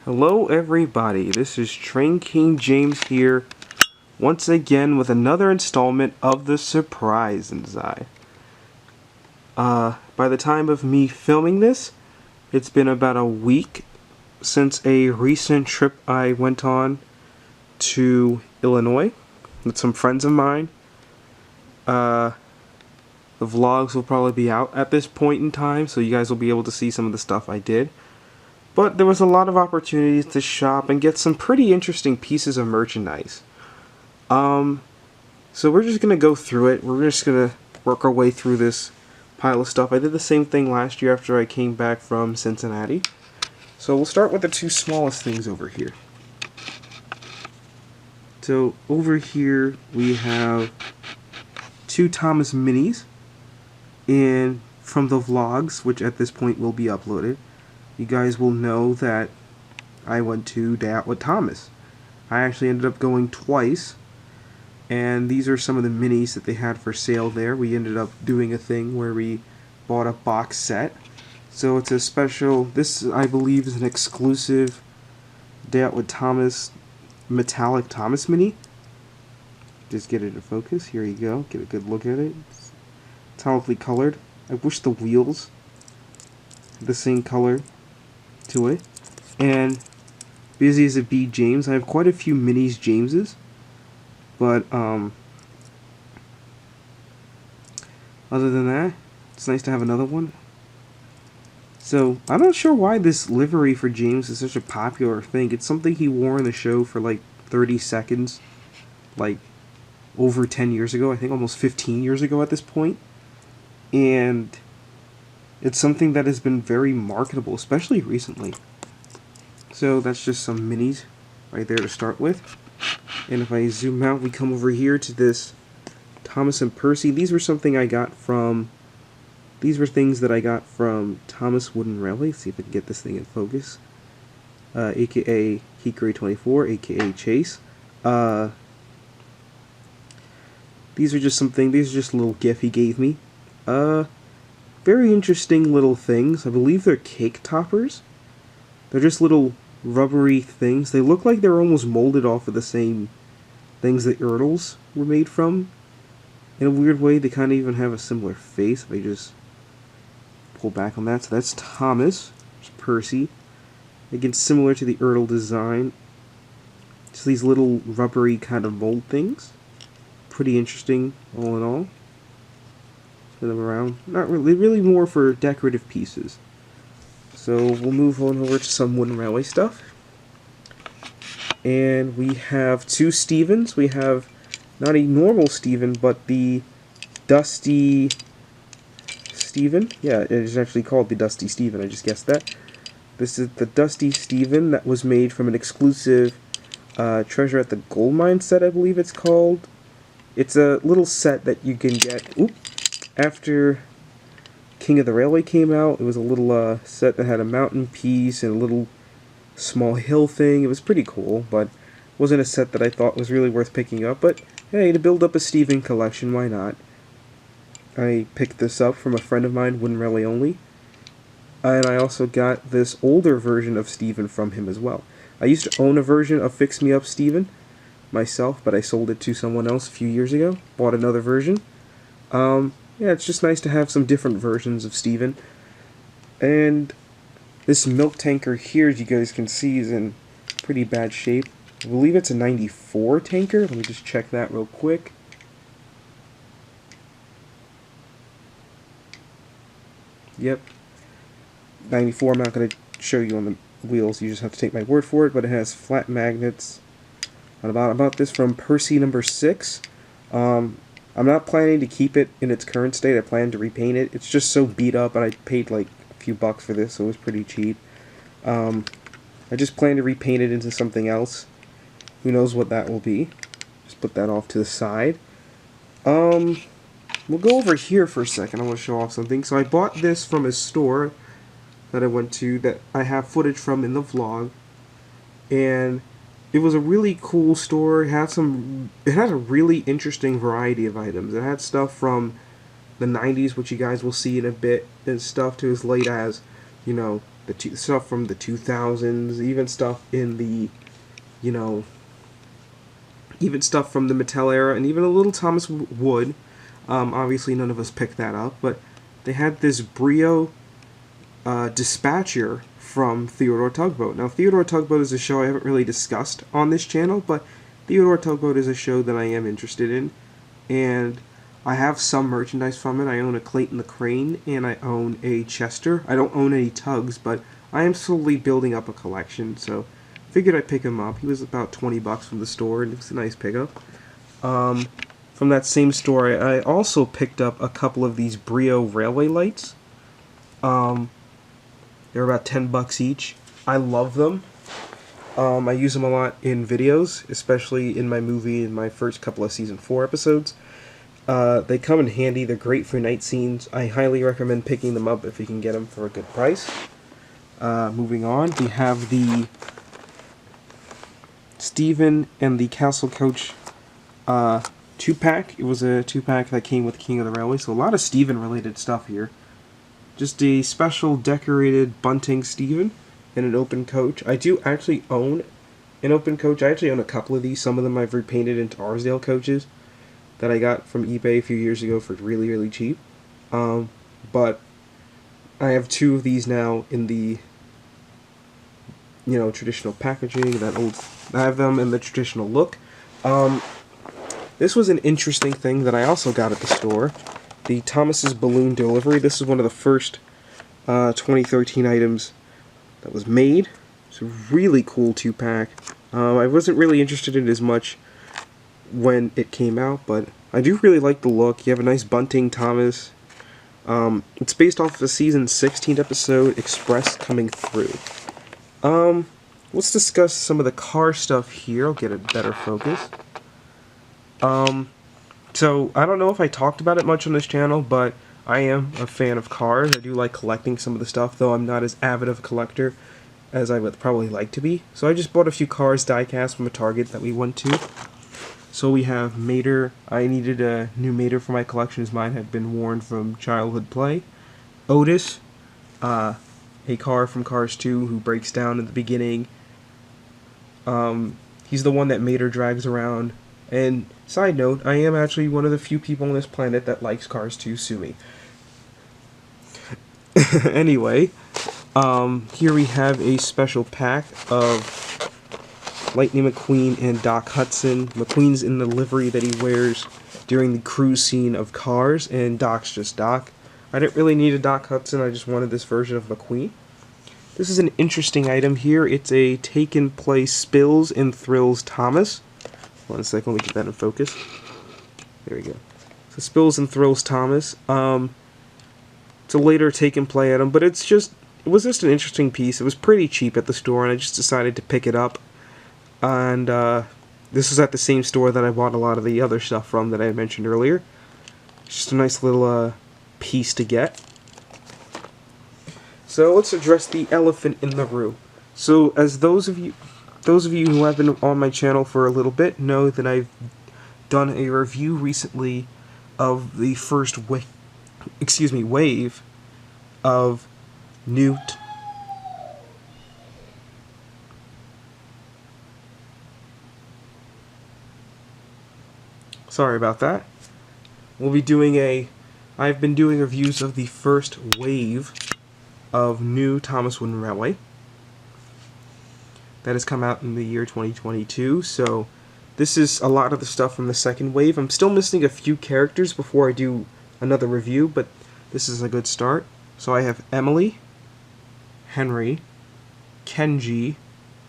Hello everybody, this is Train King James here, once again with another installment of the Surprise Inside. By the time of me filming this, it's been about a week since a recent trip I went on to Illinois with some friends of mine. The vlogs will probably be out at this point in time, so you guys will be able to see some of the stuff I did. But there was a lot of opportunities to shop and get some pretty interesting pieces of merchandise. So we're just going to go through it. We're just going to work our way through this pile of stuff. I did the same thing last year after I came back from Cincinnati. So we'll start with the two smallest things over here. So over here we have two Thomas minis and from the vlogs, which at this point will be uploaded. You guys will know that I went to Day Out with Thomas. I actually ended up going twice, and these are some of the minis that they had for sale there. We ended up doing a thing where we bought a box set. So it's a special, this I believe is an exclusive Day Out with Thomas metallic Thomas mini. Just get it in focus, here you go, get a good look at it. It's metallically colored. I wish the wheels had the same color to it. And busy as it be James, I have quite a few minis Jameses, but other than that, it's nice to have another one. So I'm not sure why this livery for James is such a popular thing. It's something he wore in the show for like 30 seconds, like over 10 years ago, I think almost 15 years ago at this point. And it's something that has been very marketable, especially recently. So that's just some minis right there to start with. And if I zoom out, we come over here to this Thomas and Percy. These were things that I got from Thomas Wooden Railway. Let's see if I can get this thing in focus. AKA Heat Grade 24, AKA Chase. These are just a little gift he gave me. Very interesting little things. I believe they're cake toppers. They're just little rubbery things. They look like they're almost molded off of the same things that Erdls were made from. In a weird way, they kind of even have a similar face. If I just pull back on that. So that's Thomas. There's Percy. Again, similar to the Erdl design. Just these little rubbery kind of mold things. Pretty interesting, all in all. Spin them around. Not really more for decorative pieces. So we'll move on over to some Wooden Railway stuff. And we have two Stevens. We have not a normal Steven, but the Dusty Steven. Yeah, it is actually called the Dusty Steven. I just guessed that. This is the Dusty Steven that was made from an exclusive Treasure at the Goldmine set, I believe it's called. It's a little set that you can get after King of the Railway came out. It was a little set that had a mountain piece and a little small hill thing. It was pretty cool, but wasn't a set that I thought was really worth picking up. But hey, to build up a Steven collection, why not? I picked this up from a friend of mine, Wooden Railway only. And I also got this older version of Steven from him as well. I used to own a version of Fix Me Up Steven myself, but I sold it to someone else a few years ago. Bought another version. Yeah, it's just nice to have some different versions of Steven. And this milk tanker here, as you guys can see, is in pretty bad shape. I believe it's a 94 tanker. Let me just check that real quick. Yep. 94. I'm not going to show you on the wheels. You just have to take my word for it. But it has flat magnets. About this from Percy number 6. I'm not planning to keep it in its current state. I plan to repaint it. It's just so beat up, and I paid like a few bucks for this, so it was pretty cheap. I just plan to repaint it into something else. Who knows what that will be. Just put that off to the side. We'll go over here for a second. I want to show off something. So I bought this from a store that I went to that I have footage from in the vlog. And it was a really cool store. It had a really interesting variety of items. It had stuff from the 90s, which you guys will see in a bit, and stuff to as late as, you know, stuff from the 2000s, even stuff in the, you know, even stuff from the Mattel era, and even a little Thomas Wood. Obviously, none of us picked that up, but they had this Brio Dispatcher from Theodore Tugboat. Now, Theodore Tugboat is a show I haven't really discussed on this channel, but Theodore Tugboat is a show that I am interested in, and I have some merchandise from it. I own a Clayton the Crane, and I own a Chester. I don't own any tugs, but I am slowly building up a collection, so figured I'd pick him up. He was about 20 bucks from the store, and it was a nice pickup. From that same store, I also picked up a couple of these Brio railway lights. They were about 10 bucks each. I love them. I use them a lot in videos, especially in my movie in my first couple of Season 4 episodes. They come in handy. They're great for night scenes. I highly recommend picking them up if you can get them for a good price. Moving on, we have the Stephen and the Castle Coach 2-pack. It was a 2-pack that came with King of the Railway, so a lot of Stephen related stuff here. Just a special decorated bunting Stephen and an open coach. I do actually own an open coach. I actually own a couple of these. Some of them I've repainted into Arsdale coaches that I got from eBay a few years ago for really, really cheap. But I have two of these now in the, you know, traditional packaging. I have them in the traditional look. This was an interesting thing that I also got at the store. The Thomas's Balloon Delivery. This is one of the first 2013 items that was made. It's a really cool 2-pack. I wasn't really interested in it as much when it came out, but I do really like the look. You have a nice bunting Thomas. It's based off of the season 16 episode, Express Coming Through. Let's discuss some of the car stuff here. I'll get a better focus. So, I don't know if I talked about it much on this channel, but I am a fan of cars. I do like collecting some of the stuff, though I'm not as avid of a collector as I would probably like to be. So I just bought a few cars die-cast from a Target that we went to. So we have Mater. I needed a new Mater for my collection as mine had been worn from childhood play. Otis, a car from Cars 2 who breaks down in the beginning. He's the one that Mater drags around. And side note, I am actually one of the few people on this planet that likes Cars 2. Sue me. Anyway, here we have a special pack of Lightning McQueen and Doc Hudson. McQueen's in the livery that he wears during the cruise scene of Cars, and Doc's just Doc. I didn't really need a Doc Hudson, I just wanted this version of McQueen. This is an interesting item here. It's a Taken Place Spills and Thrills Thomas. One second, let me get that in focus. There we go. So Spills and Thrills Thomas. It's a later Taken Play item, but it was just an interesting piece. It was pretty cheap at the store, and I just decided to pick it up. And this was at the same store that I bought a lot of the other stuff from that I had mentioned earlier. It's just a nice little piece to get. So let's address the elephant in the room. So as those of you who have been on my channel for a little bit know that I've done a review recently of the first wave of new Sorry about that. I've been doing reviews of the first wave of new Thomas Wooden Railway that has come out in the year 2022, so this is a lot of the stuff from the second wave. I'm still missing a few characters before I do another review, but this is a good start. So I have Emily, Henry, Kenji,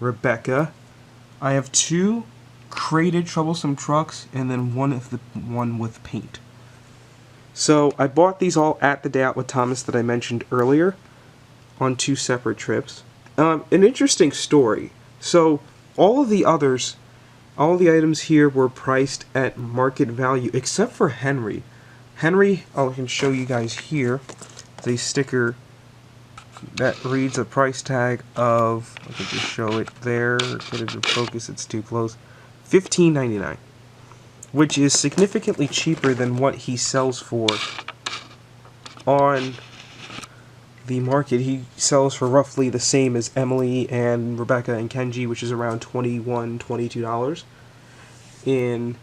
Rebecca. I have 2 crated troublesome trucks, and then one with paint. So I bought these all at the Day Out with Thomas that I mentioned earlier on 2 separate trips. An interesting story. So all the items here were priced at market value, except for Henry. Henry, I can show you guys here. It's a sticker that reads a price tag of, I can just show it there, get it in focus, it's too close, $15.99, which is significantly cheaper than what he sells for on the market, he sells for roughly the same as Emily and Rebecca and Kenji, which is around $21, $22. And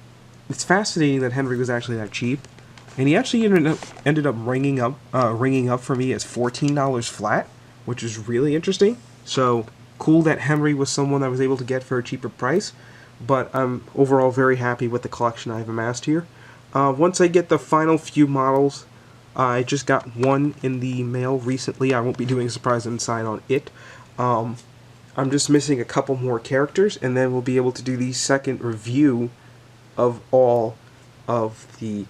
it's fascinating that Henry was actually that cheap. And he actually ended up ringing up for me as $14 flat, which is really interesting. So cool that Henry was someone I was able to get for a cheaper price. But I'm overall very happy with the collection I've amassed here. Once I get the final few models, I just got one in the mail recently. I won't be doing a surprise inside on it. I'm just missing a couple more characters, and then we'll be able to do the second review of all of the,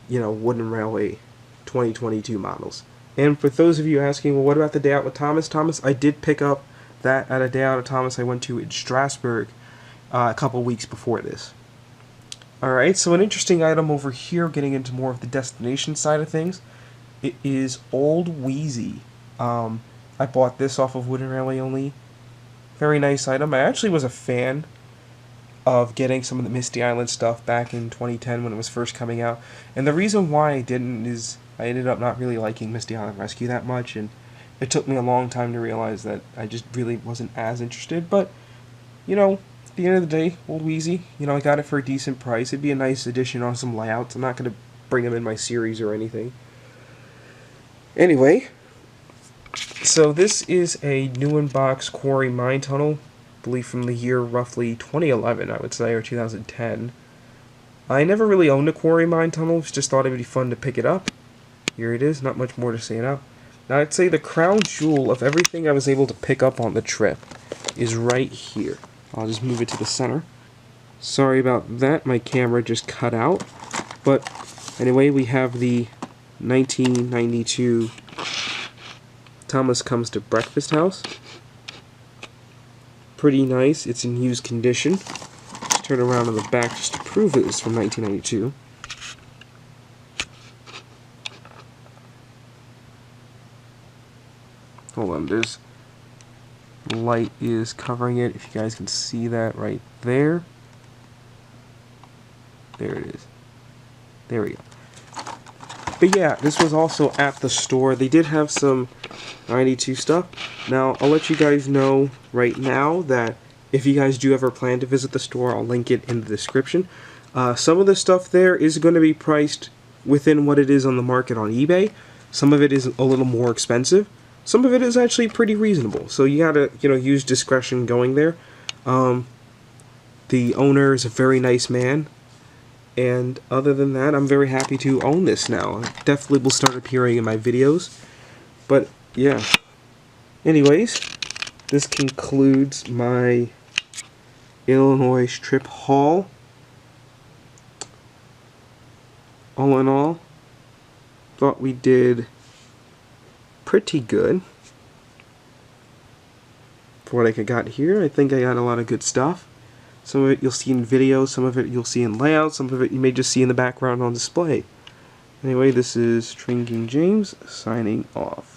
Wooden Railway 2022 models. And for those of you asking, well, what about the Day Out with Thomas? I did pick up that at a Day Out with Thomas I went to in Strasbourg a couple weeks before this. Alright, so an interesting item over here, getting into more of the destination side of things, it is Old Wheezy. I bought this off of Wooden Railway only. Very nice item. I actually was a fan of getting some of the Misty Island stuff back in 2010 when it was first coming out. And the reason why I didn't is I ended up not really liking Misty Island Rescue that much, and it took me a long time to realize that I just really wasn't as interested. But, at the end of the day, Old Wheezy, I got it for a decent price. It'd be a nice addition on some layouts. I'm not going to bring them in my series or anything. Anyway, so this is a new in-box Quarry Mine Tunnel, I believe from the year roughly 2011, I would say, or 2010. I never really owned a Quarry Mine Tunnel, just thought it'd be fun to pick it up. Here it is, not much more to say now. Now I'd say the crown jewel of everything I was able to pick up on the trip is right here. I'll just move it to the center. Sorry about that, my camera just cut out. But anyway, we have the 1992 Thomas Comes to Breakfast House. Pretty nice, it's in used condition. Let's turn around on the back just to prove it is from 1992. Hold on, there's light is covering it, if you guys can see that right there. There it is. There we go. But yeah, this was also at the store. They did have some 92 stuff. Now, I'll let you guys know right now that if you guys do ever plan to visit the store, I'll link it in the description. Some of the stuff there is going to be priced within what it is on the market on eBay. Some of it is a little more expensive. Some of it is actually pretty reasonable, so you gotta, use discretion going there. The owner is a very nice man, and other than that, I'm very happy to own this now. It definitely will start appearing in my videos, but yeah. Anyways, this concludes my Illinois trip haul. All in all, thought we did pretty good for what I got here. I think I got a lot of good stuff. Some of it you'll see in videos, some of it you'll see in layout, some of it you may just see in the background on display. Anyway, this is Train King James signing off.